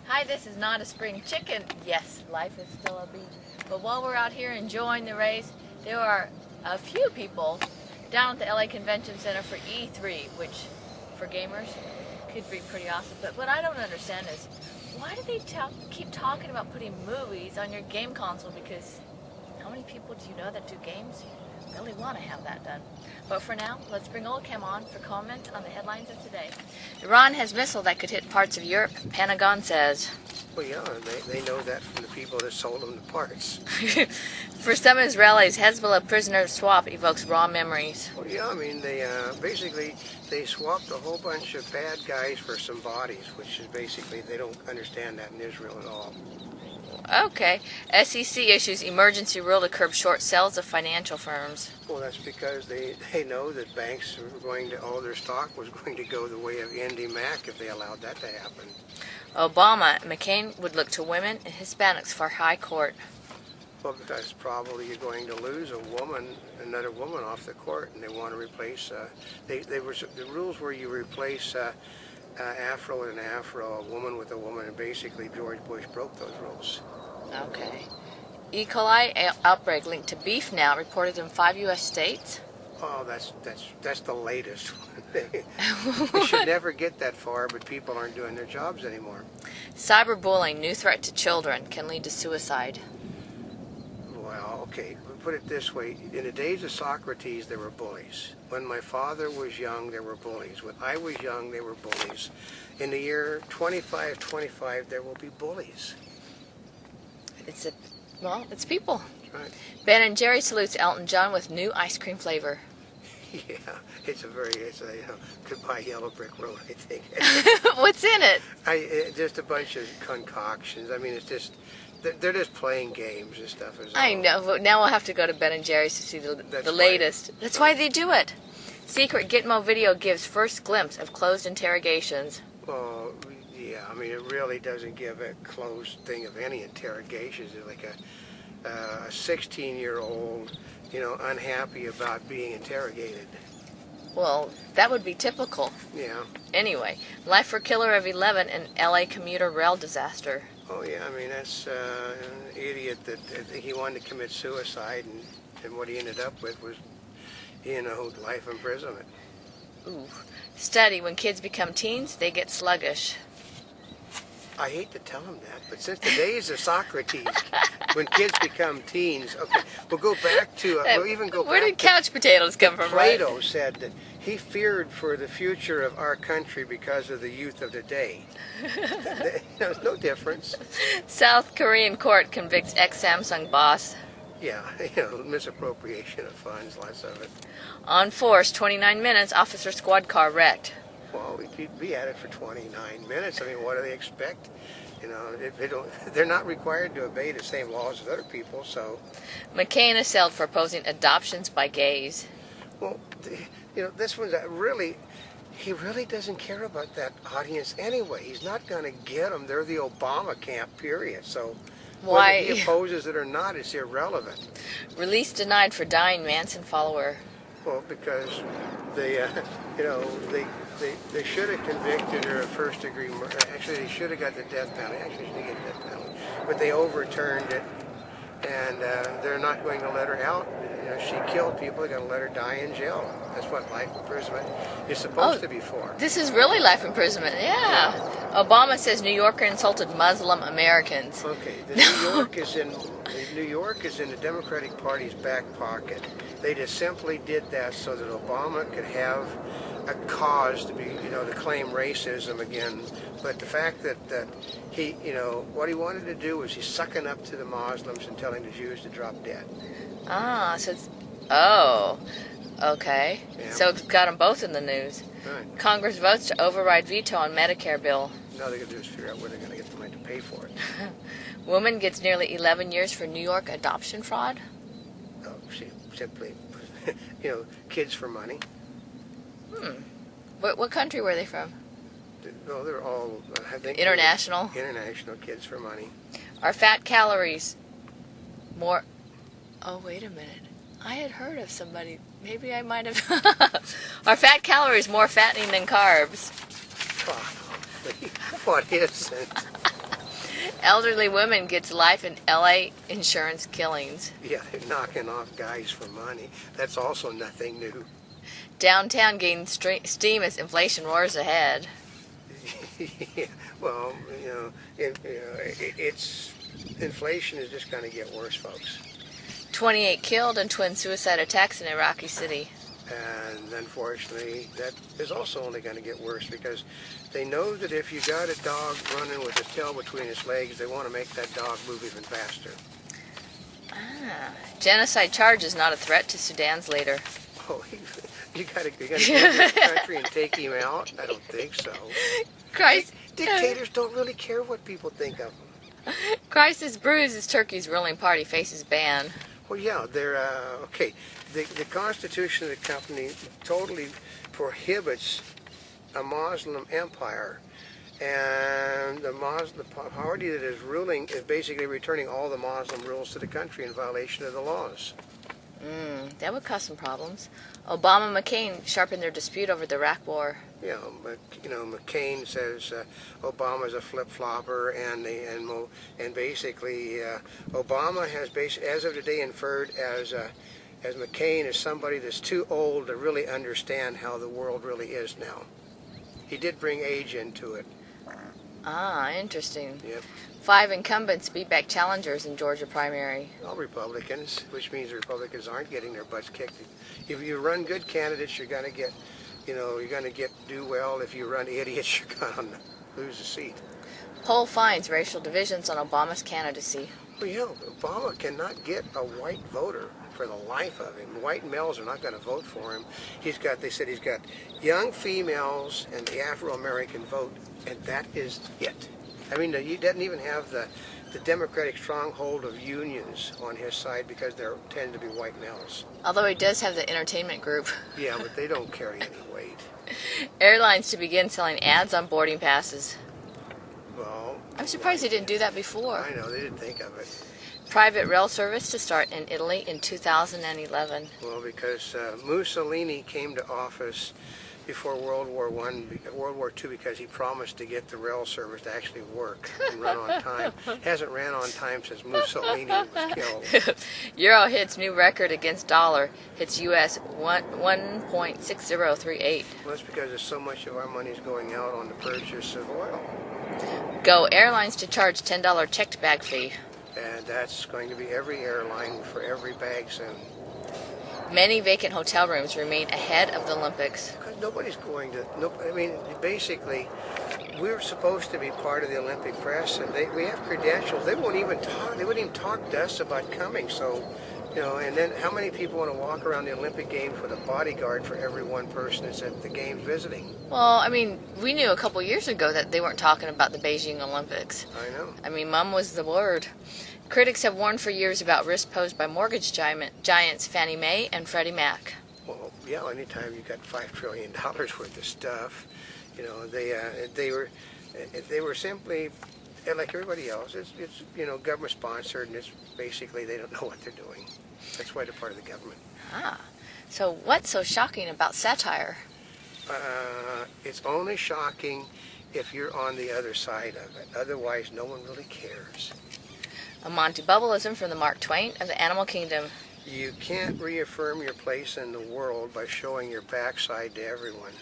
Hi, this is not a spring chicken. Yes, life is still a beach. But while we're out here enjoying the race, there are a few people down at the LA Convention Center for E3, which for gamers could be pretty awesome. But what I don't understand is, why do they keep talking about putting movies on your game console? Because how many people do you know that do games? Really want to have that done. But for now, let's bring Oldecam on for comment on the headlines of today. Iran has missile that could hit parts of Europe, Pentagon says. Well, yeah, they know that from the people that sold them the parts. For some Israelis, Hezbollah prisoner swap evokes raw memories. Well, yeah, I mean, they swapped a whole bunch of bad guys for some bodies, which is basically, they don't understand that in Israel at all. Okay. SEC issues emergency rule to curb short sales of financial firms. Well, that's because they know that banks are going to, all their stock was going to go the way of Andy Mack if they allowed that to happen. Obama, McCain would look to women and Hispanics for high court. Well, because probably you're going to lose another woman off the court, and they want to replace, the rules were you replace Afro with an Afro, a woman with a woman, and basically George Bush broke those rules. Okay. E. coli outbreak linked to beef now, reported in 5 U.S. states. Oh, that's the latest one. They should never get that far, but people aren't doing their jobs anymore. Cyberbullying, new threat to children, can lead to suicide. Well, okay, put it this way. In the days of Socrates, there were bullies. When my father was young, there were bullies. When I was young, there were bullies. In the year 2525, there will be bullies. It's people. Right. Ben & Jerry salutes Elton John with new ice cream flavor. Yeah, it's a goodbye Yellow Brick Road, I think. What's in it? Just a bunch of concoctions. I mean, it's just, they're just playing games and stuff. I know, but now we'll have to go to Ben & Jerry's to see the latest. That's why they do it. Secret Gitmo video gives first glimpse of closed interrogations. Well, yeah, I mean, it really doesn't give a closed thing of any interrogations. It's like a 16-year-old, unhappy about being interrogated. Well, that would be typical. Yeah. Anyway, life for killer of 11 in LA commuter rail disaster. Oh, yeah, I mean, that's an idiot that I think he wanted to commit suicide, and what he ended up with was, life imprisonment. Ooh. Study, when kids become teens, they get sluggish. I hate to tell him that, but since the days of Socrates, when kids become teens, okay, we'll go back to, where did couch potatoes come from, right? Plato said that he feared for the future of our country because of the youth of today. There's no difference. South Korean court convicts ex-Samsung boss. Yeah, misappropriation of funds, lots of it. On force, 29 minutes, officer squad car wrecked. Well, we'd be at it for 29 minutes. I mean, what do they expect? They're not required to obey the same laws as other people, so. McCain assailed for opposing adoptions by gays. Well, this one's he really doesn't care about that audience anyway. He's not going to get them. They're the Obama camp, period. So why whether he opposes it or not, it's irrelevant. Release denied for dying Manson follower. Well, because they should have convicted her of first-degree murder. Actually, they should have got the death penalty. Actually, she didn't get the death penalty, but they overturned it, and they're not going to let her out. She killed people. They're going to let her die in jail. That's what life imprisonment is supposed to be for. This is really life imprisonment. Yeah. Obama says New Yorker insulted Muslim Americans. Okay. New York is in the Democratic Party's back pocket. They just simply did that so that Obama could have a cause to be, to claim racism again. But the fact that he, what he wanted to do was he's sucking up to the Muslims and telling the Jews to drop dead. Ah, so it's, oh, okay. Yeah. So it's got them both in the news. Right. Congress votes to override veto on Medicare bill. Now they're going to do is figure out where they're going to get the money to pay for it. Woman gets nearly 11 years for New York adoption fraud. Oh, she simply, kids for money. What country were they from? No, they're all, I think. International? International kids for money. Are fat calories more... Oh, wait a minute. I had heard of somebody. Maybe I might have... Are fat calories more fattening than carbs? Probably. What isn't? Elderly women gets life in LA insurance killings. Yeah, they're knocking off guys for money. That's also nothing new. Downtown gains steam as inflation roars ahead. Yeah, well, it's inflation is just going to get worse, folks. 28 killed in twin suicide attacks in Iraqi city. And unfortunately, that is also only going to get worse because they know that if you got a dog running with his tail between its legs, they want to make that dog move even faster. Genocide charge is not a threat to Sudan's leader. Oh, you got to go to this country and take him out? I don't think so. Dictators don't really care what people think of them. Crisis brews as Turkey's ruling party faces ban. Well, yeah, they're okay. The Constitution of the company totally prohibits a Muslim empire, and the party that is ruling is basically returning all the Muslim rules to the country in violation of the laws. That would cause some problems. Obama and McCain sharpened their dispute over the Iraq War. Yeah, but McCain says Obama's a flip-flopper, and basically Obama has as of today inferred as McCain is somebody that's too old to really understand how the world really is now. He did bring age into it. Ah, interesting. Yep. 5 incumbents beat back challengers in Georgia primary. All Republicans, which means the Republicans aren't getting their butts kicked. If you run good candidates, you're going to get, do well. If you run idiots, you're going to lose a seat. Poll finds racial divisions on Obama's candidacy. Well, yeah, Obama cannot get a white voter for the life of him. White males are not going to vote for him. They said he's got young females and the Afro-American vote, and that is it. I mean, he doesn't even have the Democratic stronghold of unions on his side because there tend to be white males. Although he does have the entertainment group. Yeah, but they don't carry any weight. Airlines to begin selling ads on boarding passes. Well, I'm surprised they didn't do that before. I know, they didn't think of it. Private rail service to start in Italy in 2011. Well, because Mussolini came to office before World War II because he promised to get the rail service to actually work and run on time. Hasn't ran on time since Mussolini was killed. Euro hits new record against dollar. Hits U.S. 1.6038. Well, that's because there's so much of our money is going out on the purchase of oil. Go Airlines to charge $10 checked bag fee. And that's going to be every airline for every bag soon. Many vacant hotel rooms remain ahead of the Olympics. Because nobody's going to. I mean, basically, we're supposed to be part of the Olympic press, and we have credentials. They won't even talk. They wouldn't even talk to us about coming. So, and then how many people want to walk around the Olympic Games with a bodyguard for every one person that's at the games visiting? Well, I mean, we knew a couple years ago that they weren't talking about the Beijing Olympics. I know. I mean, mum was the word. Critics have warned for years about risks posed by mortgage giants Fannie Mae and Freddie Mac. Well, yeah, anytime you got $5 trillion worth of stuff, they were simply like everybody else. It's government sponsored, and it's basically they don't know what they're doing. That's why they're part of the government. Ah, so what's so shocking about satire? It's only shocking if you're on the other side of it. Otherwise, no one really cares. A Monty Bubbleism from the Mark Twain of the Animal Kingdom. You can't reaffirm your place in the world by showing your backside to everyone.